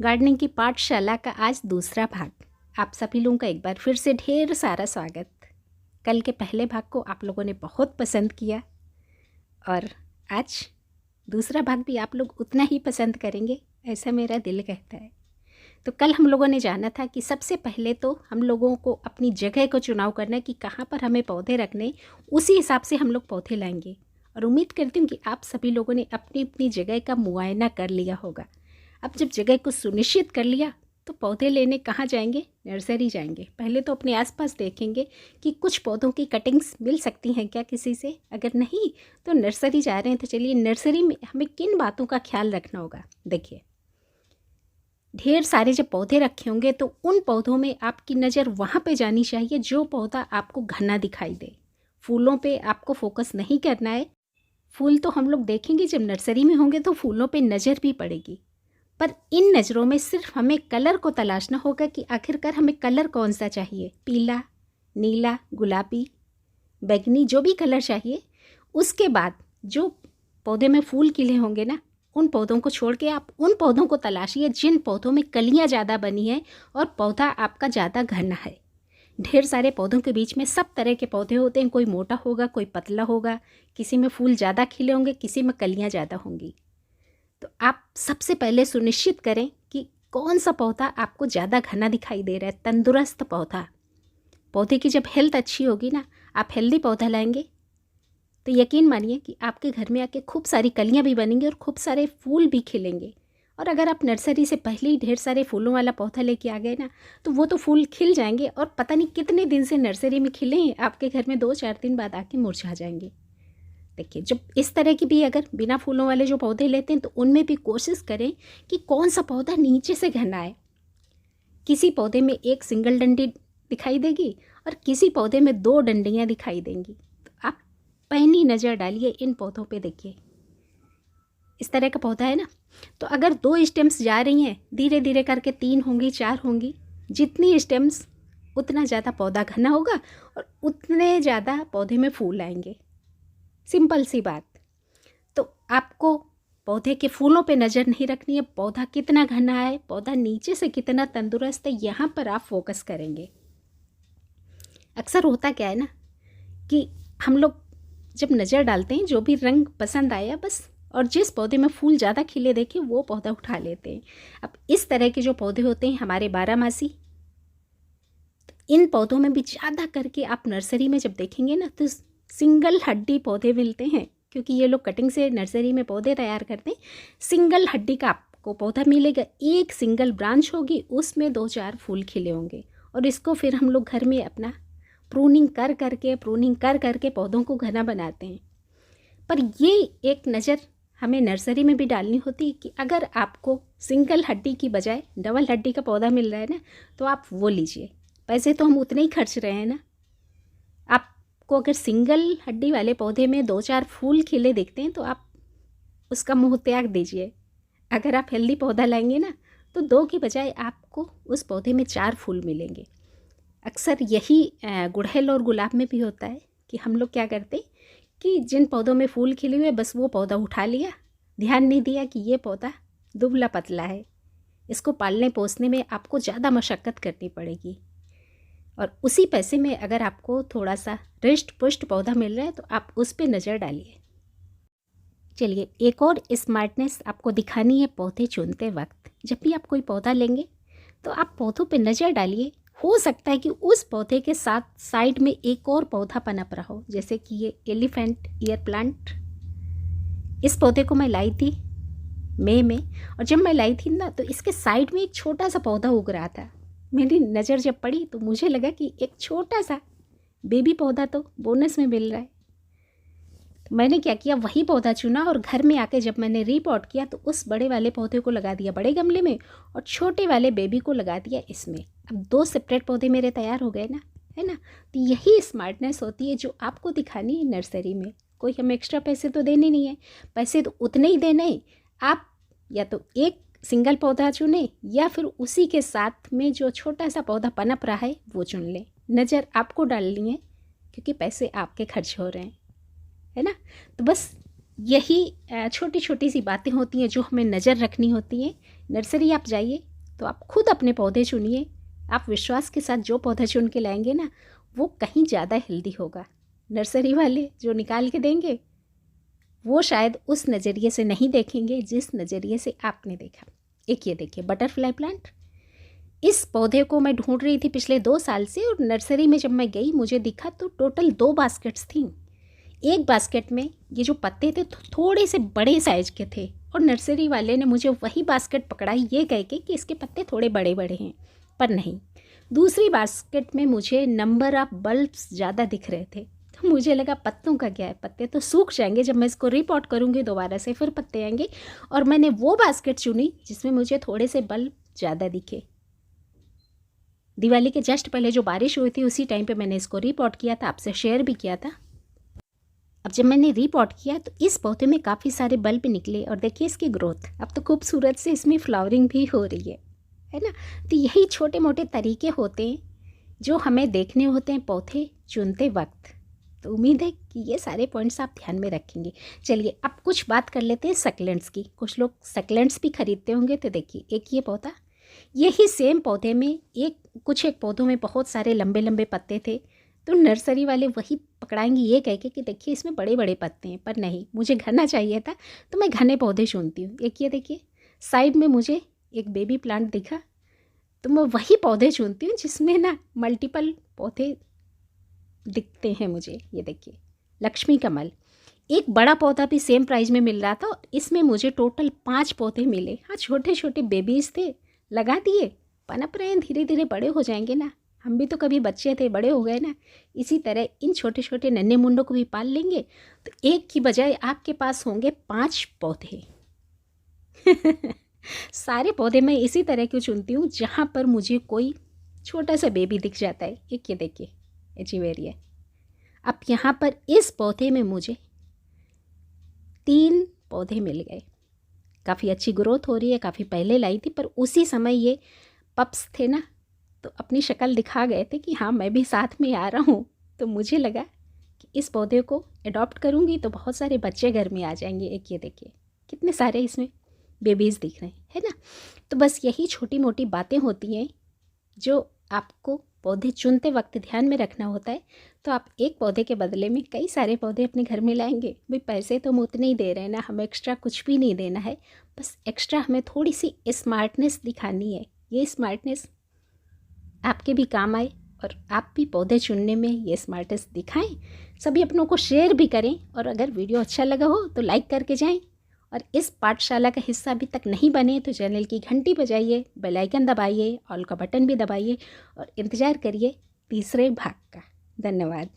Gardening की पाठशाला का आज दूसरा भाग। आप सभी लोगों का एक बार फिर से ढेर सारा स्वागत। कल के पहले भाग को आप लोगों ने बहुत पसंद किया और आज दूसरा भाग भी आप लोग उतना ही पसंद करेंगे, ऐसा मेरा दिल कहता है। तो कल हम लोगों ने जाना था कि सबसे पहले तो हम लोगों को अपनी जगह को चुनाव करना है कि कहाँ पर हमें पौधे रखने, उसी हिसाब से हम लोग पौधे लाएंगे। और उम्मीद करती हूँ कि आप सभी लोगों ने अपनी अपनी जगह का मुआयना कर लिया होगा। अब जब जगह को सुनिश्चित कर लिया तो पौधे लेने कहाँ जाएंगे? नर्सरी जाएंगे। पहले तो अपने आसपास देखेंगे कि कुछ पौधों की कटिंग्स मिल सकती हैं क्या किसी से। अगर नहीं तो नर्सरी जा रहे हैं तो चलिए नर्सरी में हमें किन बातों का ख्याल रखना होगा। देखिए, ढेर सारे जब पौधे रखे होंगे तो उन पौधों में आपकी नज़र वहाँ पे जानी चाहिए जो पौधा आपको घना दिखाई दे। फूलों पे आपको फोकस नहीं करना है। फूल तो हम लोग देखेंगे जब नर्सरी में होंगे तो फूलों पे नज़र भी पड़ेगी, पर इन नज़रों में सिर्फ हमें कलर को तलाशना होगा कि आखिरकार हमें कलर कौन सा चाहिए। पीला, नीला, गुलाबी, बैंगनी, जो भी कलर चाहिए। उसके बाद जो पौधे में फूल खिले होंगे ना, उन पौधों को छोड़ के आप उन पौधों को तलाशिए जिन पौधों में कलियां ज़्यादा बनी हैं और पौधा आपका ज़्यादा घना है। ढेर सारे पौधों के बीच में सब तरह के पौधे होते हैं, कोई मोटा होगा, कोई पतला होगा, किसी में फूल ज़्यादा खिले होंगे, किसी में कलियां ज़्यादा होंगी। तो आप सबसे पहले सुनिश्चित करें कि कौन सा पौधा आपको ज़्यादा घना दिखाई दे रहा है। तंदुरुस्त पौधा, पौधे की जब हेल्थ अच्छी होगी ना, आप हेल्दी पौधा लाएंगे तो यकीन मानिए कि आपके घर में आके खूब सारी कलियां भी बनेंगी और खूब सारे फूल भी खिलेंगे। और अगर आप नर्सरी से पहले ही ढेर सारे फूलों वाला पौधा लेके आ गए ना, तो वो तो फूल खिल जाएंगे और पता नहीं कितने दिन से नर्सरी में खिले हैं, आपके घर में 2-4 दिन बाद आके मुरझा जाएंगे। देखिए, जब इस तरह की भी अगर बिना फूलों वाले जो पौधे लेते हैं तो उनमें भी कोशिश करें कि कौन सा पौधा नीचे से घना है। किसी पौधे में एक सिंगल डंडी दिखाई देगी और किसी पौधे में 2 डंडियाँ दिखाई देंगी। तो आप पैनी नज़र डालिए इन पौधों पे। देखिए, इस तरह का पौधा है ना, तो अगर 2 स्टेम्स जा रही हैं, धीरे धीरे करके 3 होंगी, 4 होंगी। जितनी स्टेम्स उतना ज़्यादा पौधा घना होगा और उतने ज़्यादा पौधे में फूल आएंगे। सिंपल सी बात। तो आपको पौधे के फूलों पे नज़र नहीं रखनी है, पौधा कितना घना है, पौधा नीचे से कितना तंदुरुस्त है, यहाँ पर आप फोकस करेंगे। अक्सर होता क्या है ना कि हम लोग जब नज़र डालते हैं, जो भी रंग पसंद आया बस, और जिस पौधे में फूल ज़्यादा खिले देखे वो पौधा उठा लेते हैं। अब इस तरह के जो पौधे होते हैं हमारे 12 मासी, तो इन पौधों में भी ज़्यादा करके आप नर्सरी में जब देखेंगे ना तो सिंगल हड्डी पौधे मिलते हैं, क्योंकि ये लोग कटिंग से नर्सरी में पौधे तैयार करते हैं। सिंगल हड्डी का आपको पौधा मिलेगा, एक सिंगल ब्रांच होगी, उसमें 2-4 फूल खिले होंगे। और इसको फिर हम लोग घर में अपना प्रूनिंग कर करके पौधों को घना बनाते हैं। पर ये एक नज़र हमें नर्सरी में भी डालनी होती है कि अगर आपको सिंगल हड्डी की बजाय डबल हड्डी का पौधा मिल रहा है ना, तो आप वो लीजिए। पैसे तो हम उतने ही खर्च रहे हैं ना। आपको अगर सिंगल हड्डी वाले पौधे में 2-4 फूल खिले दिखते हैं तो आप उसका मुँह त्याग दीजिए। अगर आप हेल्दी पौधा लाएंगे ना तो 2 की बजाय आपको उस पौधे में 4 फूल मिलेंगे। अक्सर यही गुड़हल और गुलाब में भी होता है कि हम लोग क्या करते हैं कि जिन पौधों में फूल खिले हुए बस वो पौधा उठा लिया, ध्यान नहीं दिया कि ये पौधा दुबला पतला है, इसको पालने पोसने में आपको ज़्यादा मशक्क़त करनी पड़ेगी। और उसी पैसे में अगर आपको थोड़ा सा रिष्ट पुष्ट पौधा मिल रहा है तो आप उस पर नज़र डालिए। चलिए, एक और स्मार्टनेस आपको दिखानी है पौधे चुनते वक्त। जब भी आप कोई पौधा लेंगे तो आप पौधों पे नज़र डालिए। हो सकता है कि उस पौधे के साथ साइड में एक और पौधा पनप रहा हो, जैसे कि ये एलिफेंट ईयर प्लांट। इस पौधे को मैं लाई थी मई में, और जब मैं लाई थी ना तो इसके साइड में एक छोटा सा पौधा उग रहा था। मेरी नज़र जब पड़ी तो मुझे लगा कि एक छोटा सा बेबी पौधा तो बोनस में मिल रहा है। तो मैंने क्या किया, वही पौधा चुना और घर में आके जब मैंने रीपॉट किया तो उस बड़े वाले पौधे को लगा दिया बड़े गमले में और छोटे वाले बेबी को लगा दिया इसमें। अब 2 सेपरेट पौधे मेरे तैयार हो गए ना, है ना। तो यही स्मार्टनेस होती है जो आपको दिखानी है नर्सरी में। कोई हमें एक्स्ट्रा पैसे तो देने नहीं है, पैसे तो उतने ही देने हैं। आप या तो एक सिंगल पौधा चुने या फिर उसी के साथ में जो छोटा सा पौधा पनप रहा है वो चुन लें। नज़र आपको डालनी है क्योंकि पैसे आपके खर्च हो रहे हैं, है ना। तो बस यही छोटी छोटी सी बातें होती हैं जो हमें नज़र रखनी होती हैं। नर्सरी आप जाइए, तो आप खुद अपने पौधे चुनिए। आप विश्वास के साथ जो पौधा चुन के लाएंगे ना, वो कहीं ज़्यादा हेल्दी होगा। नर्सरी वाले जो निकाल के देंगे वो शायद उस नज़रिए से नहीं देखेंगे जिस नज़रिए से आपने देखा। एक ये देखिए बटरफ्लाई प्लांट, इस पौधे को मैं ढूंढ रही थी पिछले 2 साल से, और नर्सरी में जब मैं गई मुझे दिखा तो टोटल 2 बास्केट्स थी। एक बास्केट में ये जो पत्ते थे थोड़े से बड़े साइज़ के थे, और नर्सरी वाले ने मुझे वही बास्केट पकड़ाई ये कह के कि इसके पत्ते थोड़े बड़े बड़े हैं, पर नहीं। दूसरी बास्केट में मुझे नंबर ऑफ़ बल्ब्स ज़्यादा दिख रहे थे, तो मुझे लगा पत्तों का क्या है, पत्ते तो सूख जाएंगे, जब मैं इसको रिपॉट करूँगी दोबारा से फिर पत्ते आएंगे। और मैंने वो बास्केट चुनी जिसमें मुझे थोड़े से बल्ब ज़्यादा दिखे। दिवाली के जस्ट पहले जो बारिश हुई थी उसी टाइम पे मैंने इसको रिपॉट किया था, आपसे शेयर भी किया था। अब जब मैंने रिपॉट किया तो इस पौधे में काफ़ी सारे बल्ब निकले, और देखिए इसकी ग्रोथ अब तो खूबसूरत से इसमें फ्लावरिंग भी हो रही है ना। तो यही छोटे मोटे तरीके होते हैं जो हमें देखने होते हैं पौधे चुनते वक्त। तो उम्मीद है कि ये सारे पॉइंट्स आप ध्यान में रखेंगे। चलिए अब कुछ बात कर लेते हैं सक्लेंट्स की। कुछ लोग सक्लेंट्स भी खरीदते होंगे, तो देखिए एक ये पौधा, यही सेम पौधे में एक पौधों में बहुत सारे लंबे लंबे पत्ते थे, तो नर्सरी वाले वही पकड़ाएंगे ये कह के कि देखिए इसमें बड़े बड़े पत्ते हैं, पर नहीं, मुझे घना चाहिए था तो मैं घने पौधे चुनती हूँ। एक ये देखिए साइड में मुझे एक बेबी प्लांट दिखा, तो मैं वही पौधे चुनती हूँ जिसमें ना मल्टीपल पौधे दिखते हैं मुझे। ये देखिए लक्ष्मी कमल, एक बड़ा पौधा भी सेम प्राइस में मिल रहा था, इसमें मुझे टोटल 5 पौधे मिले। हाँ, छोटे छोटे बेबीज़ थे, लगा दिए, पनप रहे हैं, धीरे धीरे बड़े हो जाएंगे ना। हम भी तो कभी बच्चे थे, बड़े हो गए ना। इसी तरह इन छोटे छोटे नन्हे मुंडों को भी पाल लेंगे तो एक की बजाय आपके पास होंगे 5 पौधे। सारे पौधे मैं इसी तरह क्यों चुनती हूँ जहाँ पर मुझे कोई छोटा सा बेबी दिख जाता है। एक ये देखिए एचिवेरिया, अब यहाँ पर इस पौधे में मुझे 3 पौधे मिल गए। काफ़ी अच्छी ग्रोथ हो रही है, काफ़ी पहले लाई थी, पर उसी समय ये पप्स थे ना, तो अपनी शक्ल दिखा गए थे कि हाँ मैं भी साथ में आ रहा हूँ। तो मुझे लगा कि इस पौधे को अडॉप्ट करूँगी तो बहुत सारे बच्चे घर में आ जाएंगे। एक ये देखिए कितने सारे इसमें बेबीज़ दिख रहे हैं, है ना। तो बस यही छोटी मोटी बातें होती हैं जो आपको पौधे चुनते वक्त ध्यान में रखना होता है। तो आप एक पौधे के बदले में कई सारे पौधे अपने घर में लाएंगे। भाई पैसे तो हम उतने ही दे रहे हैं ना, हमें एक्स्ट्रा कुछ भी नहीं देना है, बस एक्स्ट्रा हमें थोड़ी सी स्मार्टनेस दिखानी है। ये स्मार्टनेस आपके भी काम आए और आप भी पौधे चुनने में ये स्मार्टनेस दिखाएं। सभी अपनों को शेयर भी करें, और अगर वीडियो अच्छा लगा हो तो लाइक करके जाएं। और इस पाठशाला का हिस्सा अभी तक नहीं बने तो चैनल की घंटी बजाइए, बेल आइकन दबाइए, ऑल का बटन भी दबाइए, और इंतज़ार करिए तीसरे भाग का। धन्यवाद।